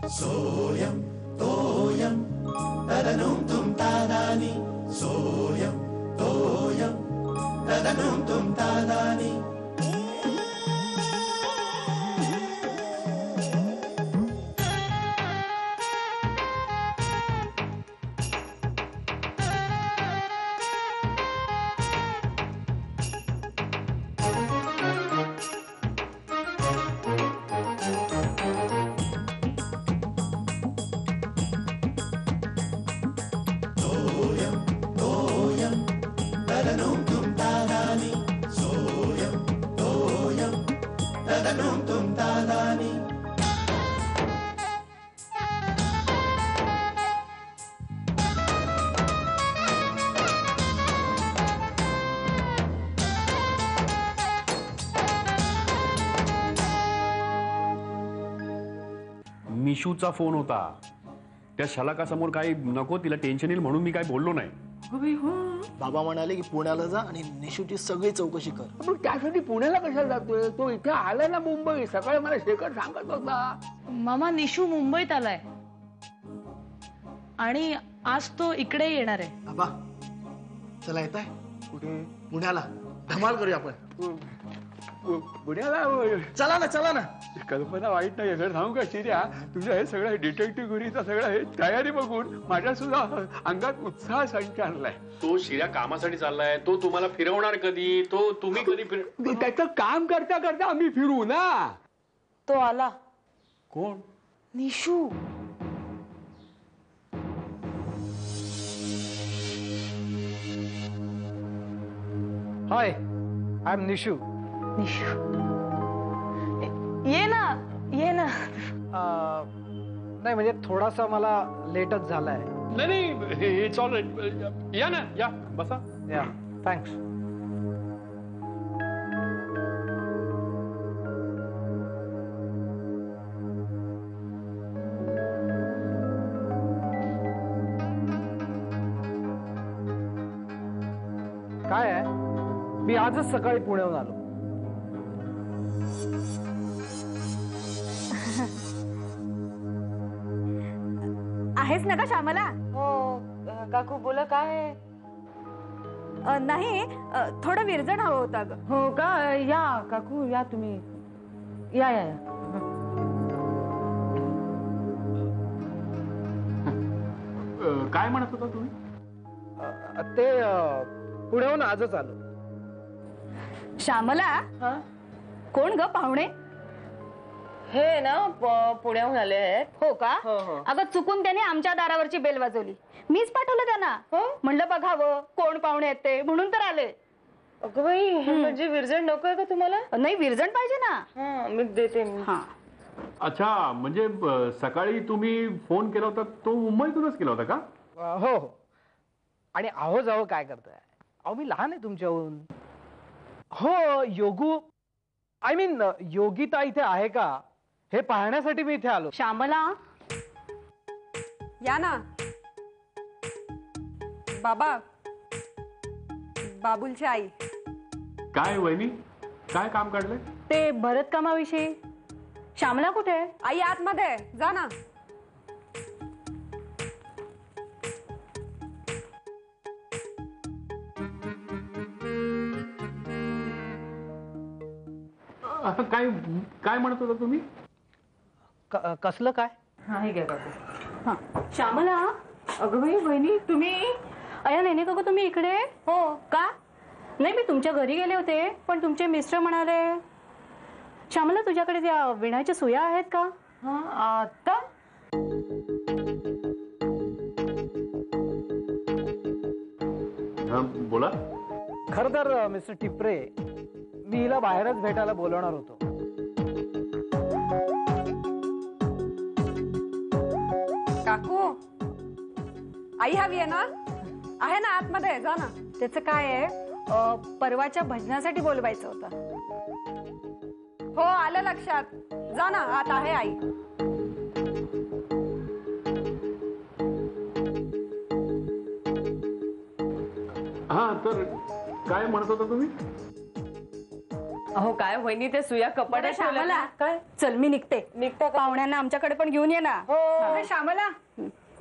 सोयम तोयम तदनुम तुम तादानी सोयम तोयम तदनुम तुम तादानी निशूचा फोन होता. त्या शलाकासमोर काही नको तिला टेन्शन येईल म्हणून मी काय बोललो नाही. बाबा म्हणाले की पुण्याला जा आणि निशूची सगळी चौकशी कर. पण त्यासाठी पुण्याला कशाला जातोय? तो इथे आलाय ना मुंबई. सकाळी मला शेखर सांगत होता. मामा निशू मुंबईत आलाय आणि आज तो इकडे येणार आहे. बाबा चला येत आहे कुठे? पुण्याला धमाल करूया आपण. पुण्याला चला ना. कल्पना वाईट नाही. जर सांगू का शिर्या, तुझं हे सगळं डिटेक्टिव्ह गुरीचं सगळं हे तयारी बघून माझ्या सुद्धा अंगात उत्साह संचारलाय. तो शिर्या कामासाठी चाललाय. तो तुम्हाला फिरवणार कधी? तो तुम्ही कधी त्याचं काम करता करता आम्ही फिरू ना. तो आला. कोण? निशू. हाय, आय एम निशू. निशू ये ना. नाही म्हणजे थोडासा मला लेटच झालाय. नाही इट्स ऑल राईट. या ना, या बसा. या थँक्स. काय आहे, मी आजच सकाळी पुण्याहून आलो. आहेस ना का श्यामला? हो काकू बोला. काय नाही, थोडं विरजण हवं होतं अगं. हो का? या काकू या तुम्ही. या. काय म्हणत होता तुम्ही? ते पुण्याहून आजच आलो. श्यामला, कोण ग पाहुणे? हे ना पुण्याहून आले आहेत. हो का? हो. अगं चुकून त्याने आमच्या दारावरची बेल वाजवली. मीच पाठवलं त्यांना. म्हणलं बघावं कोण पाहुणे आहेत ते, म्हणून तर आले. अगं बाई, म्हणजे विरजण नकोय का तुम्हाला? नाही, विरजण पाहिजे ना. मी देते. हा. अच्छा, म्हणजे सकाळी तुम्ही फोन केला होता तो मुंबईतूनच केला होता का? हो. आणि आहो जावं काय करताय? अहो मी लहान आहे तुमच्याहून. हो, आय मीन योगिता इथे आहे का हे पाहण्यासाठी मी इथे आलो. श्यामला, या ना. बाबा, बाबुलची आई. काय वहिनी, काय काम काढलंय? ते भरत कामाविषयी. श्यामला कुठे आहे? आई आतमध्ये, जा ना. काय म्हणत होता तुम्ही? कसलं काय? हे घ्या काकू. श्यामला, अगं बाई वहिनी तुम्ही. अया नाही का तुम्ही इकडे? हो का? नाही, मी तुमच्या घरी गेले होते पण तुमचे मिस्टर म्हणाले. श्यामला, तुझ्याकडे त्या विणाच्या सुया आहेत का? आता बोला. खर तर मिस्टर टिपरे, मी हिला बाहेरच भेटायला बोलवणार होतो. काकू, आई हवी आहे ना? आहे ना आतमध्ये, जा ना. त्याचं काय आहे, परवाच्या भजनासाठी बोलवायचं होतं. हो, आलं लक्षात. जा ना, आत आहे आई. हा, तर काय म्हणत होता तुम्ही? अहो काय वहिनी ते सुया कपाटात श्यामला काय चल मी निघते निघता का? पाहुण्यांना आमच्याकडे पण घेऊन ये ना. हो. श्यामला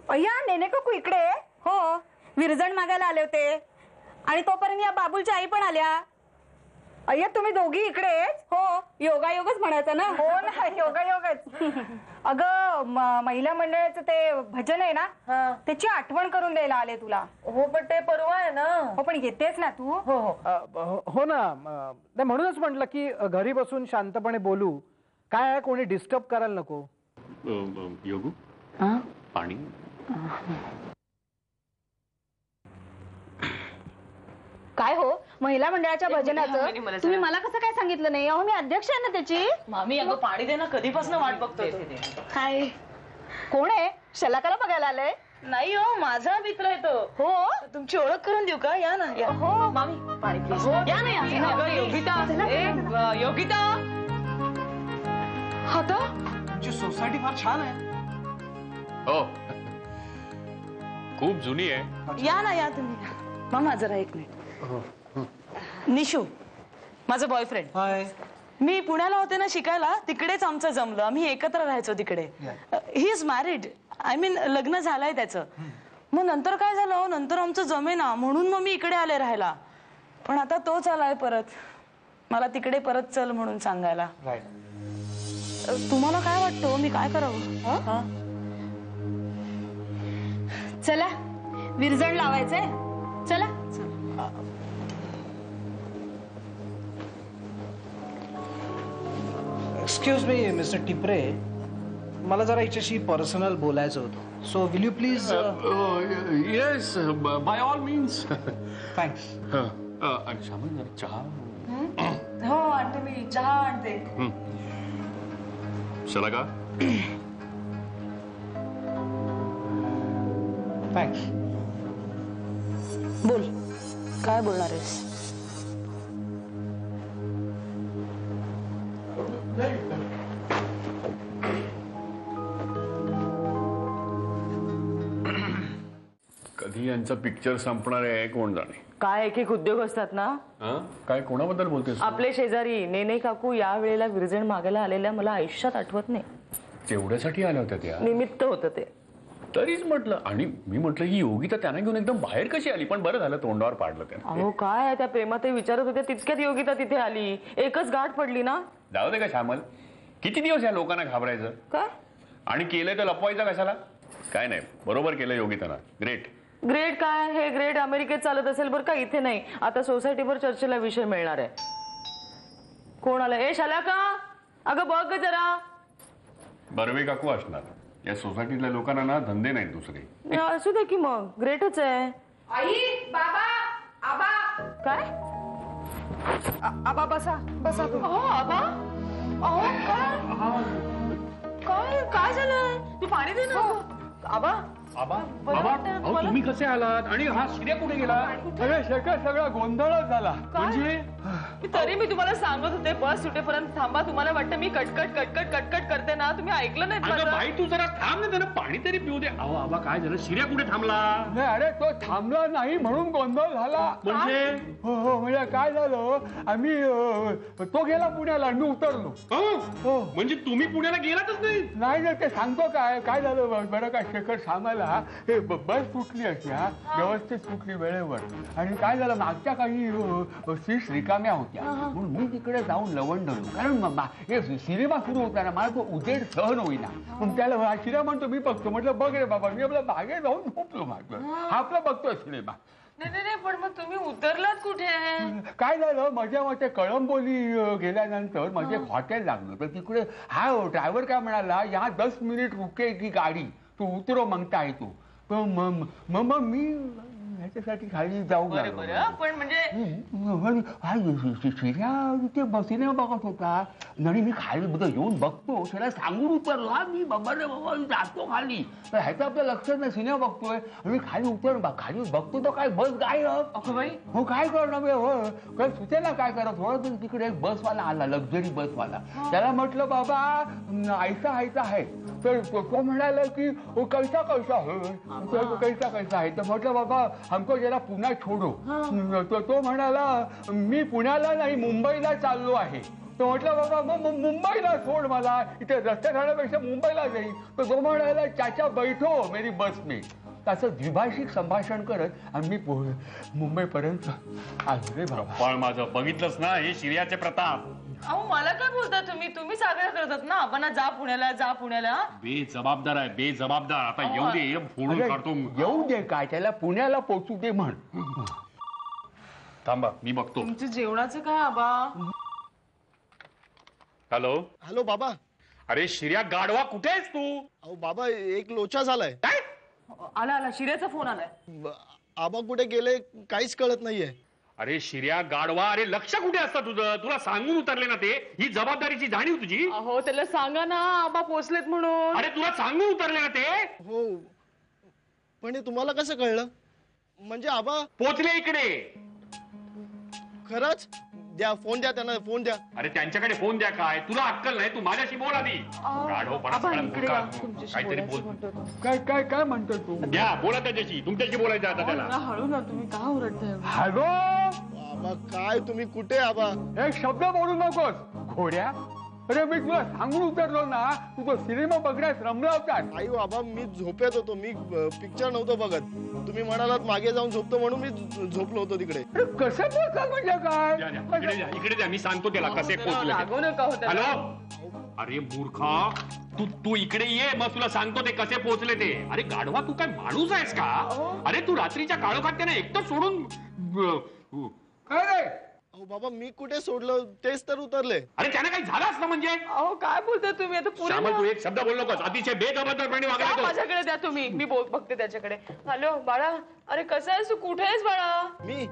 अय्या नेने काकू इकडे. हो विरजण मागायला आले होते आणि तोपर्यंत या बाबूलच्या आई पण आल्या. अय्या तुम्ही दोघी इकडे. हो योगायोगच म्हणायचं ना. हो ना योगायोगच. अगं महिला मंडळाचं ते भजन आहे ना त्याची आठवण करून द्यायला आले तुला. हो पण ते परवा आहे ना. हो पण येतेच ना तू. हो हो ना नाही म्हणूनच म्हटलं की घरी बसून शांतपणे बोलू. काय आहे कोणी डिस्टर्ब करायला नको. योगू पाणी. काय हो महिला मंडळाच्या भजनाचं तुम्ही मला कसं काय सांगितलं नाही. अहो मी अध्यक्ष आहे ना त्याची. मामी अगं पाणी दे ना कधीपासून वाट बघतोय. काय कोण आहे. शलाकाला बघायला आलंय. नाही हो माझा मित्र आहे तो. हो तुमची ओळख करून देऊ का. या ना या. हो मामी पाणी प्लीज. या ना या. अगं योगिता योगिता आता तुमची सोसायटी फार छान आहे. हो खूप जुनी आहे. या ना या तुम्ही. मामा जरा एक मिनिट. निशू माझा बॉयफ्रेंड. हाय. मी पुण्याला होते ना शिकायला तिकडेच आमचं जमलं. आम्ही एकत्र राहायचो तिकडे. He is married. I mean लग्न झालंय त्याचं. मग नंतर काय झालं नंतर आमचं जमेना म्हणून मग मी इकडे आले राहायला. पण आता तोच आलाय परत मला तिकडे परत चल म्हणून सांगायला. तुम्हाला काय वाटतं मी काय करावं. चला विरजण लावायचंय. चला एक्सक्यूज मी मिस्टर टिपरे मला जरा हिच्याशी पर्सनल बोलायचं होतं. So will you please. Yes by all means. Thanks. Shyamal जरा चहा. हो आणते मी चहा आणते. चला का. थँक्स. बोल काय बोलणार आहेस. कधी यांचं पिक्चर संपणार आहे कोण जाणे. काय एक एक उद्योग असतात ना. काय कोणाबद्दल बोलतेस. आपले शेजारी नेने काकू या वेळेला विरजण मागायला आलेल्या मला आयुष्यात आठवत नाही. तेवढ्यासाठी आल्या होत्या त्या. निमित्त होतं ते. तरीच म्हटलं आणि मी म्हटलं ही योगिता त्यांना घेऊन एकदम बाहेर कशी आली. पण बरं झालं तोंडावर पाडलं त्यानं. अहो काय त्या प्रेमात विचारत होत्या तितक्यात योगिता तिथे आली. एकच गाठ पडली ना. जाऊ दे का श्यामल. किती दिवस या लोकांना घाबरायचं. काय आणि केलंय तर लपवायचं कशाला. काय नाही बरोबर केलं योगिताना. ग्रेट. ग्रेट काय हे ग्रेट अमेरिकेत चालत असेल बरं का इथे नाही. आता सोसायटीवर चर्चेला विषय मिळणार आहे. कोण आलं. ए शलाका अगं बघ ग जरा. बर्वे काकू असणार. या सोसायटीतल्या लोकांना ना धंदे नाहीत दुसरे. असू दे की मग ग्रेटच आहे. आई बाबा आबा. काय आबा बसा बसा. अहो आबा. अहो काय काय झालं. तू पाणी दे ना. आबा आबा अहो तुम्ही कसे आलात आणि हा शिर्या कुठे गेला. अरे शेखर सगळा गोंधळच झाला. म्हणजे तरी मी तुम्हाला सांगत होते बस सुटेपर्यंत थांबा. तुम्हाला वाटतं मी कटकट कटकट कटकट करते ना. तुम्ही ऐकलं नाही अगं बाई तू जरा थांब ना. त्यानं पाणी तरी पिऊ दे. अहो आबा काय झालं. शिर्या कुठे थांबला. नाही अरे तो थांबला नाही म्हणून गोंधळ झाला. म्हणजे हो हो म्हणजे काय झालं आम्ही तो गेला पुण्याला मी उतरलो. हो म्हणजे तुम्ही पुण्याला गेलातच नाही. नाही नाही ते सांगतो काय झालं बरं का शेखर सांगायला. हे बस सुटली अशी व्यवस्थित सुटली वेळेवर. आणि काय झालं मागच्या काही सीट्स रिकाम्या होत्या म्हणून मी तिकडे जाऊन लवंडलो. कारण सिनेमा सुरू होता ना मला तो उजेड सहन होईना. मग त्याला शिरा म्हणतो मी बघतो. म्हटलं बघ रे बाबा. मी आपल्या बागेत जाऊन झोपलो. मागलं हा आपला बघतोय सिनेमा. नाही पण मग तुम्ही उतरलात कुठे. काय झालं माझ्या मते कळंबोली गेल्यानंतर माझे हॉटेल लागलं. तर तिकडे हा ड्रायव्हर काय म्हणाला या 10 मिनिट रुकेगी गाडी तू उतरो मागता आहे तू. मग मी ह्याच्यासाठी खाली जाऊ लागलो. पण म्हणजे शिर्या ते सिनेमा बघत होता आणि मी खाली येऊन बघतो. त्याला सांगून उतरला मी बाबा रे बाबा जातो खाली. तर ह्याचं आपलं लक्ष नाही. सिनेमा बघतोय आणि खाली उतर खाली बघतो तो काय बस गायब. हो काय करणार हो काय सुचेना काय करत हो. तिकडे एक बसवाला आला लक्झरी बसवाला. त्याला म्हटलं बाबा ऐसा ऐसा आहे. तर तो म्हणाला की कैसा कैसा है. कैसा कैसा आहे. तर म्हटलं बाबा हमको जरा पुन्हा छोडो. तो म्हणाला मी पुण्याला नाही मुंबईला चाललो आहे. तो म्हटलं बाबा मग मुंबईला सोड मला, इथे रस्त्यात राहण्यापेक्षा मुंबईला जाईल. तो म्हणाला चाचा बैठो मेरी बस में. असं द्विभाषिक संभाषण करत आम्ही मुंबईपर्यंत आलो रे बाबा. पण माझं बघितलंच ना हे शिर्याचे प्रताप. अहो मला काय बोलता तुम्ही सागऱ्या करतात ना आपण जा पुण्याला. बेजबाबदार आहे बेजबाबदार. आता येऊ दे फोडून काढतो. येऊ दे काय त्याला पुण्याला पोचू दे म्हण. थांबा मी बघतो. तुमचं जेवणाचं काय आबा? हॅलो हॅलो बाबा. अरे शिर्या गाढवा कुठे आहेस तू? अहो बाबा एक लोचा झालाय. काय आला शिर्याचा फोन आलाय. आबा कुठे गेले काहीच कळत नाहीये. अरे शिर्या गाढवा, अरे लक्ष कुठे असतं तुझं? तुला सांगून उतरले ना ते. ही जबाबदारीची जाणीव तुझी? अहो त्याला सांगा ना आबा पोचलेत म्हणून. अरे तुला सांगून उतरले ना ते. हो पण हे तुम्हाला कसं कळलं? म्हणजे आबा पोचले इकडे. खरंच? द्या फोन द्या त्यांना फोन द्या. अरे त्यांच्याकडे फोन द्या काय? तुला अक्कल नाही? तू माझ्याशी बोल आधी. काहीतरी बोल. काय काय काय म्हणतो तू? द्या बोला त्याच्याशी. तुमच्याशी बोलायचं आता त्याला. हळू ना तुम्ही का ओरडताय? हॅलो आबा काय तुम्ही कुठे आबा? एक शब्द बोलू नकोस घोड्या. अरे मी तुला सांगून उतरलो ना, तू तो सिनेमा बघण्यास रमला होता. आई बाबा मी झोपेत होतो. मी पिक्चर नव्हतो बघत. तुम्ही म्हणालात मागे जाऊन झोपतो म्हणून मी झोपलो होतो तिकडे. कसं पोहोचल म्हणजे काय? इकडे द्या मी सांगतो त्याला कसे पोहोचले. लागू नका होता. हॅलो अरे मूर्खा तू इकडे ये मग तुला सांगतो ते कसे पोहोचले ते. अरे गाढवा तू काय माणूस आहेस का? अरे तू रात्रीच्या काळोखात त्यांना एकटं सोडून काय रे? अहो बाबा मी कुठे सोडलं तेच तर उतरले. अरे त्यानं काही झालं असलं म्हणजे? अहो काय बोलताय तुम्ही आता श्यामल तू पुढे एक शब्द बोल नकोस. अतिशय बेजबाबदारपणे वागला तो. माझ्याकडे द्या तुम्ही. मी बघते त्याच्याकडे. हॅलो बाळा, अरे कसं आहेस तू? कुठे आहेस बाळा? मी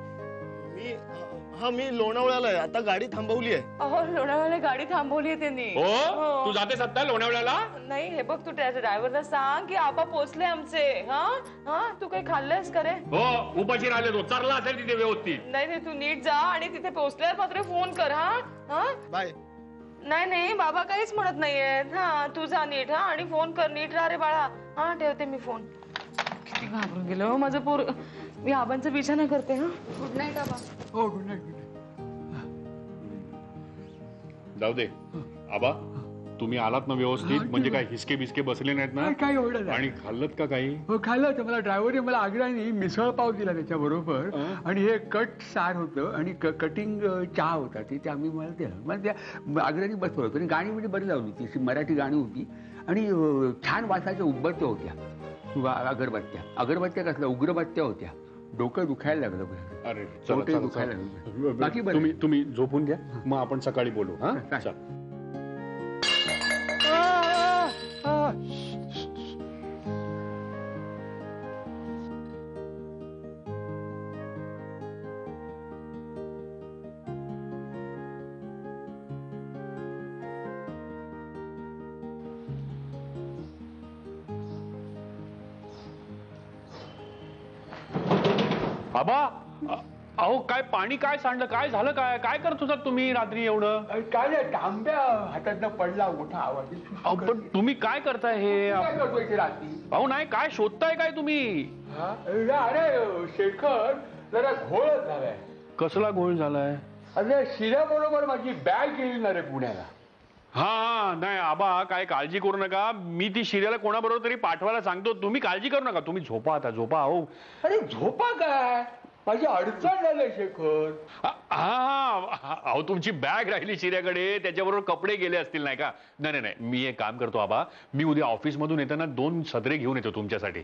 मी लोणावळ्याला आहे. आता गाडी थांबवली आहे. अहो लोणावळ्याला गाडी थांबवली आहे त्यांनी. हो तू जाते सध्या लोणावळ्याला? नाही हे बघ तू त्याच्या ड्रायव्हरला सांग की आबा पोचले आमचे. हा तू काही खाल्लंयस का रे? हो उपाशी राहिले तो. चरला असेल तिथे व्यवस्थित. नाही तू नीट जा आणि तिथे पोचल्यावर मात्र फोन कर. हा बाय. नाही बाबा काहीच म्हणत नाहीयेत. तू जा नीट. आणि फोन कर नीट. राहा रे बाळा. ठेवते मी फोन. किती घाबरून गेलो माझं पोर. मी आबांचा बिछाना करते. गुड नाईट आबा. हो गुड नाईट. जाऊ दे आबा तुम्ही आलात ना व्यवस्थित? म्हणजे काय हिसके बिस्के बसले नाहीत ना? काय एवढं आणि खाल्लत का काही? हो खाल्लं होतं. मला ड्रायव्हरने मला आग्रहाने मिसळ पाव दिला त्याच्या बरोबर. आणि हे कट सार होतं आणि कटिंग चहा होता. ते आम्ही मला दिलं. मला त्या आग्रहाने बसवलं होतं. आणि गाणी म्हणजे बरी लावली होती. मराठी गाणी होती आणि छान वासाच्या उदबत्त्या होत्या. अगरबत्त्या कसल्या उग्रबत्त्या होत्या. डोकं दुखायला लागलं. अरे दुखायला लागलं. बाकी तुम्ही झोपून घ्या मग आपण सकाळी बोलू. हा बाबा अहो काय पाणी काय सांडलं? काय झालं? काय करत होतात तुम्ही रात्री एवढं? काय नाही तांब्या हातातनं पडला मोठा आवाज. पण तुम्ही काय करताय हे? काय करतोय रात्री? अहो नाही काय शोधताय काय तुम्ही? अरे शेखर जरा घोळच झालाय. कसला घोळ झालाय? अरे शिऱ्याबरोबर माझी बॅग गेली ना रे पुण्याला. हा नाही आबा काय काळजी करू नका. मी ती शिर्याला कोणाबरोबर तरी पाठवायला सांगतो. तुम्ही काळजी करू नका. तुम्ही झोपा आता झोपा. अहो अरे झोपा काय? माझी अडचण झालंय शेखर. अहो तुमची बॅग राहिली शिर्याकडे. त्याच्याबरोबर कपडे गेले असतील नाही का? नाही मी एक काम करतो आबा. मी उद्या ऑफिसमधून येताना 2 सदरे घेऊन येतो तुमच्यासाठी.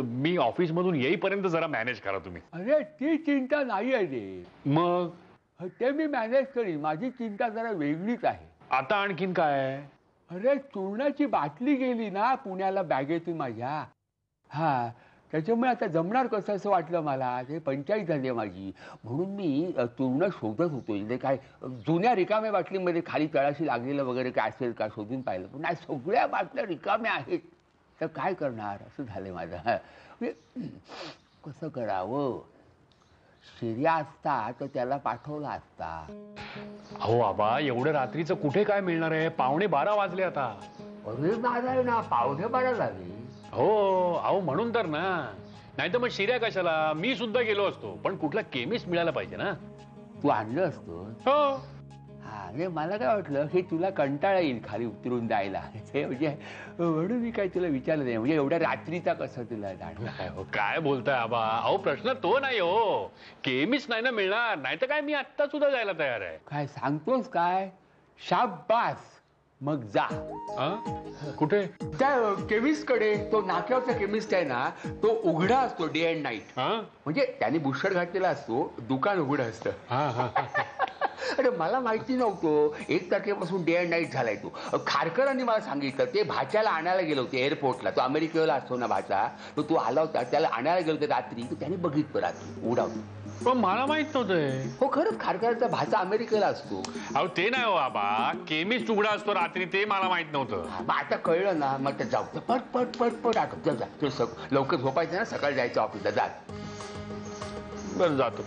मी ऑफिसमधून येईपर्यंत जरा मॅनेज करा तुम्ही. अरे ती चिंता नाही आहे रे. मग ते मी मॅनेज करीन. माझी चिंता जरा वेगळीच आहे. आता आणखीन काय? अरे चूर्णाची बाटली गेली ना पुण्याला बॅगेतून माझ्या. त्याच्यामुळे आता जमणार कसं असं वाटलं मला. ते पंचायत झाली माझी. म्हणून मी चूर्ण शोधत होतो. इथे काय जुन्या रिकाम्या बाटलीमध्ये खाली तळाशी लागलेलं वगैरे काय असेल का शोधून पाहिलं. पण नाही सगळ्या बाटल्या रिकाम्या आहेत. तर काय करणार असं झालं माझं. कसं करावं? शिर्या असता तर त्याला पाठवला असता. अहो आबा एवढं रात्रीचं कुठे काय मिळणार आहे? 11:15 वाजले आता. अरे नारायण 11:15 झाले. हो अहो म्हणून तर ना. नाही तर मग शिऱ्या कशाला, मी सुद्धा गेलो असतो, पण कुठला केमिस्ट मिळायला पाहिजे ना. तू आणलं असतो. हो. हा नाही मला काय वाटलं की तुला कंटाळा येईल खाली उतरून जायला, हे म्हणजे म्हणून मी काय तुला विचारलं नाही, म्हणजे एवढ्या रात्रीचा कसं तुला जाणवं. काय बोलताय आबा, अहो प्रश्न तो नाही हो, केमिस्ट नाही ना मिळणार, नाही तर काय मी आत्ता सुद्धा जायला तयार आहे. काय सांगतोस काय, शाबास, मग जा. कुठे? त्या केमिस्ट कडे, तो नाक्यावरचा केमिस्ट आहे ना, तो उघडा असतो डे अँड नाईट. म्हणजे त्याने बुशर्ट घातलेला असतो, दुकान उघडं असतं. अरे मला माहिती नव्हतं 1 तारखेपासून डे अँड नाईट झालाय तो. खारकरांनी मला सांगितलं, ते भाच्याला आणायला गेलो होते एअरपोर्टला, तो अमेरिकेला असतो ना भाचा, तो आला होता, त्याला आणायला गेलो होते रात्री, तर त्याने बघितलं रात्री उघडा होता. पण मला माहित नव्हतं. हो खरंच खारकरांचा भाचा अमेरिकेला असतो. अहो ते नाही हो आबा, केमिस्ट उघडा असतो रात्री, ते मला माहित नव्हतं. मग आता कळलं ना, मग जाऊ पट पट पट पट आठवत जा, लवकर झोपायचं ना, सकाळी जायचं ऑफिसला, जा. बरं जातो.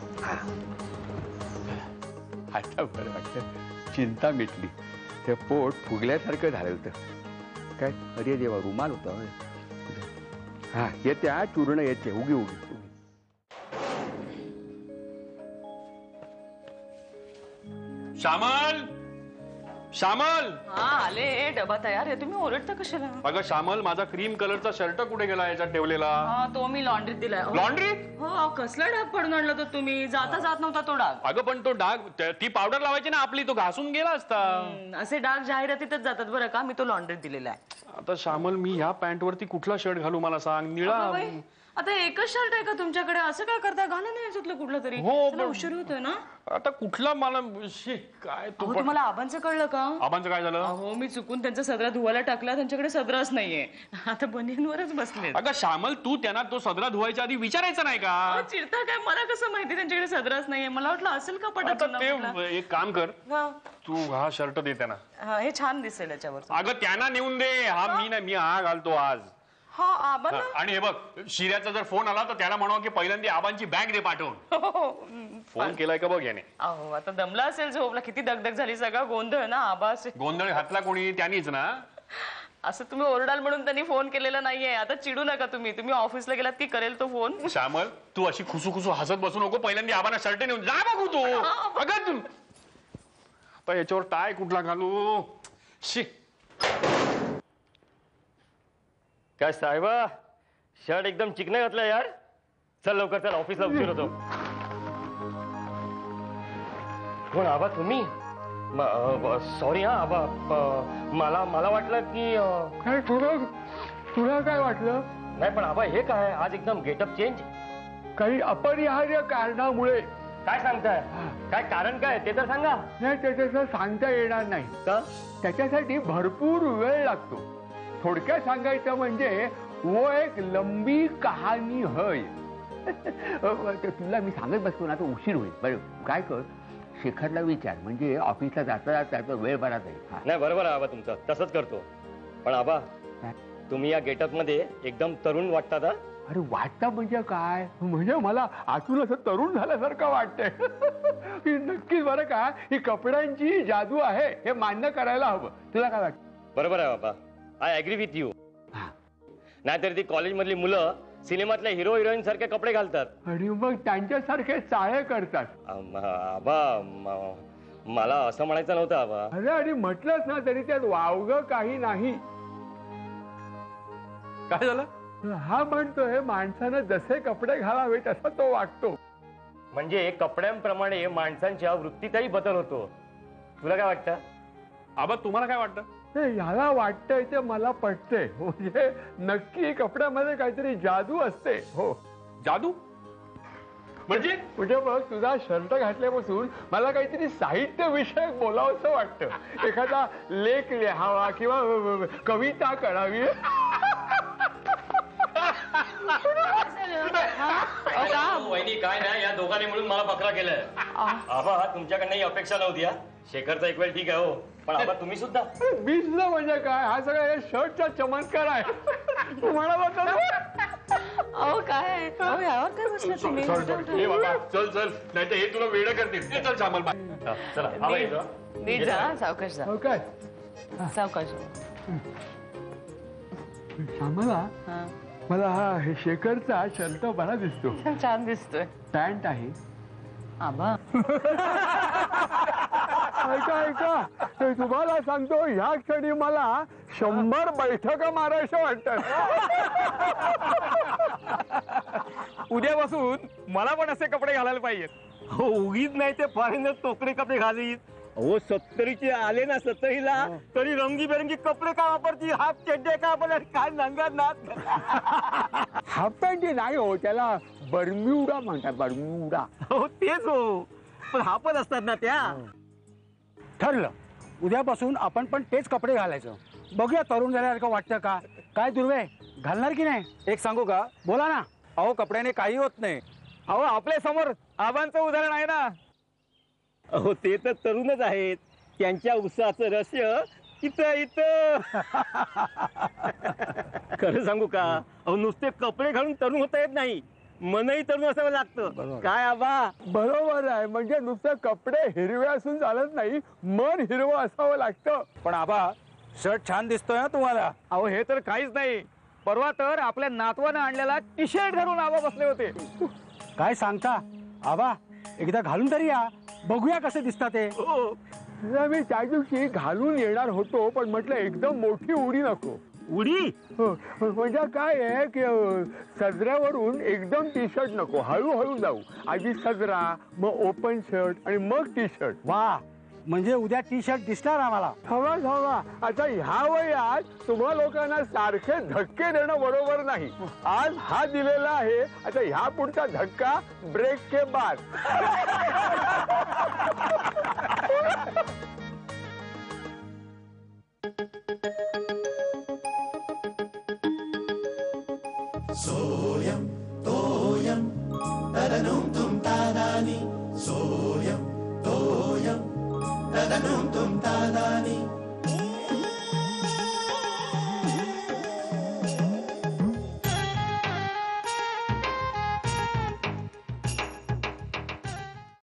आता बरं वाटतं, चिंता मिटली, ते पोट फुगल्यासारखं झालं होतं. काय अरे देवा, रुमाल होता. हा येते, हा चूर्ण येते, उगी उगी. श्यामल, श्यामल. हा आले, डबा तयार आहे. तुम्ही ओरडता कशाला? अगं श्यामल, माझा क्रीम कलरचा शर्ट कुठे गेला याच्यात ठेवलेला? हा तो मी लॉन्ड्रीत दिलाय. लॉन्ड्रीत? हो, कसला डाग पडून आणला तर तुम्ही, जाता जात नव्हता तो डाग. अगं पण तो डाग, ती पावडर लावायची ना आपली, तो घासून गेला असता. असे डाग जाहिरातीतच जातात बरं का, मी तो लॉन्ड्रीत दिलेला आहे. आता श्यामल, मी ह्या पॅन्ट वरती कुठला शर्ट घालू मला सांग. निळा? अगं बाई, आता एकच शर्ट आहे का तुमच्याकडे, असं काय करताय? घाला नाही याच्यातलं कुठलं तरी. हो, चला, उशीर होतोय ना. आता कुठला मला काय अहो, तुम्हाला आबांचं कळलं का? आबांचं काय झालं? अहो मी चुकून त्यांचा सदरा धुवायला टाकला, त्यांच्याकडे सदराच नाहीये, आता बनियनवरच बसले. अगं श्यामल, तू त्यांना तो सदरा धुवायच्या आधी विचारायचं नाही का? चिडता काय, मला कसं माहिती त्यांच्याकडे सदराच नाहीये, मला वाटलं असेल का आता पटात. ते एक काम कर, तू हा शर्ट दे त्यांना. हे छान दिसेल याच्यावर. अगं त्यांना नेऊन दे, हा मी नाही, मी हा घालतो आज. हा आबा. आणि हे बघ, शिऱ्याचा जर फोन आला तर त्याला म्हणावं की पहिल्यांदा आबांची बॅग दे पाठवून. फोन केलाय का बघ याने. अहो आता दमला असेल झोपला, किती दगदग झाली, सगळा गोंधळ ना. आबा गोंधळ घातला कोणी, त्यांनीच ना. असं तुम्ही ओरडाल म्हणून त्यांनी फोन केलेला नाहीये, आता चिडू नका तुम्ही. तुम्ही ऑफिसला गेलात की करेल तो फोन. श्यामल, तू अशी खुसू हसत बसू नको, पहिल्यांदा आबांना शर्ट नेऊन जा बघू तू. अगं तू आता याच्यावर टाय कुठला घालू. शी, काय साहेबा, शर्ट एकदम चिकना घातला यार. चल लवकर चल, ऑफिसला उशीर होतो. कोण आबा तुम्ही? सॉरी हा आबा, मला वाटलं की काय तुला काय वाटलं? नाही पण आबा हे काय, आज एकदम गेटअप चेंज. काही अपरिहार्य कारणामुळे. काय सांगताय, काय कारण काय ते तर सांगा. नाही त्याच्याचं सांगता येणार नाही का? त्याच्यासाठी भरपूर वेळ लागतो. थोडक्यात सांगायचं म्हणजे वो एक लंबी कहाणी है. तुला मी सांगत बसतो ना, तो उशीर होईल. बरं काय कर, शेखरला विचार, म्हणजे ऑफिसला जाता जाता वेळ बरा जाईल. नाही बरोबर आहे आबा तुमचं, तसंच करतो. पण आबा तुम्ही या गेटअप मध्ये एकदम तरुण वाटतात. अरे वाटता म्हणजे काय, म्हणजे मला आतून असं तरुण झाल्यासारखं वाटतंय. नक्कीच बरं का, ही कपड्यांची जादू आहे हे मान्य करायला हवं. तुला काय वाटतं? बरोबर आहे बाबा, आय अग्री विथ यू. नाहीतर ती कॉलेज मधली मुलं सिनेमातल्या हिरो हिरोईन सारखे कपडे घालतात आणि मग त्यांच्यासारखे चाळे करतात. आबा मला असं म्हणायचं नव्हतं आबा. अरे आणि म्हटलंच ना तरी त्यात वावगं काही नाही. काय झालं? हा म्हणतोय माणसानं जसे कपडे घालावे तसा तो वागतो. म्हणजे कपड्यांप्रमाणे माणसांच्या वृत्तीतही बदल होतो. तुला काय वाटतं आबा? तुम्हाला काय वाटतं? याला वाटतंय ते मला पटते. म्हणजे नक्की कपड्यामध्ये काहीतरी जादू असते. हो, जादू म्हणजे? म्हणजे बघ, तुझा शर्ट घातल्यापासून मला काहीतरी साहित्य विषयक बोलावंसं वाटतं. एखादा लेख लिहावा किंवा कविता करावी. वहिनी काय नाही, या दोघांनी मिळून मला बकरा केलाय. आबा तुमच्याकडनं ही अपेक्षा नव्हती. हा शेखरचा एक वेळ ठीक आहे हो, पण आबा तुम्ही सुद्धा. मी सुद्धा म्हणजे काय, हा सगळा या शर्टचा चमत्कार आहे. तू म्हणाला अहो काय, अहो यावर काय बसला तुम्ही? चल चल, नाही तर हे तुला वेळ करतील. चल श्यामल, चला नीट जा, सावकाश जा. काय सावकाश. श्यामला मला हा हे शेखरचा शर्ट बरा दिसतो. छान दिसतोय. पॅन्ट आहे. आबा ऐका ऐका, ते तुम्हाला सांगतो, ह्या क्षणी मला 100 बैठका मारायचं वाटतं. उद्यापासून मला पण असे कपडे घालायला पाहिजेत. हो, उगीच नाही ते फॉरेनर तोकडे कपडे घालीत. हो, 70चे आले ना 70ला तरी रंगीबेरंगी कपडे का वापरतील? हाफ चड्डे का वापरतात? काय सांगत ना. हाफ पॅन्ट नाही हो, त्याला बर्म्युडा म्हणतात. बर्म्युडा. हो तेच हो, पण हापच असतात ना त्या. ठरलं, उद्यापासून आपण पण तेच कपडे घालायचं. बघूया तरुण झाल्यासारखं वाटतं का. काय दुर्वे, घालणार की नाही? एक सांगू का? बोला ना. अहो, कपड्याने काही होत नाही. अहो, आपल्या समोर आबांचं उदाहरण आहे ना. अहो, ते तर तरुणच आहेत. त्यांच्या उत्साहाचं रहस्य इथं इथं. खरं सांगू का? अहो, नुसते कपडे घालून तरुण होता येत नाही, मनही तरुण असावं लागतं. काय आबा? बरोबर आहे. म्हणजे नुसतं कपडे हिरवे असून चालत नाही, मन हिरवं असावं लागतं. पण आबा, शर्ट छान दिसतोय ना तुम्हाला. अहो, हे तर काहीच नाही. परवा तर आपल्या नातवानं आणलेला टी शर्ट घालून आबा बसले होते. काय सांगता आबा, एकदा घालून तरी या, बघूया कसे दिसतात ते. हो. मी त्या दिवशी घालून येणार होतो, पण म्हटलं एकदम मोठी उडी नको. उडी? म्हणजे काय आहे की सदऱ्यावरून एकदम टी शर्ट नको, हळूहळू जाऊ. आधी सदरा, मग ओपन शर्ट आणि मग टी शर्ट. वा, म्हणजे उद्या टी शर्ट दिसणार आम्हाला. हवा हवा. आता ह्या वयात तुम्हा लोकांना सारखे धक्के देणं बरोबर नाही. आज हा दिलेला आहे, आता ह्या पुढचा धक्का ब्रेक के बाद. सोयम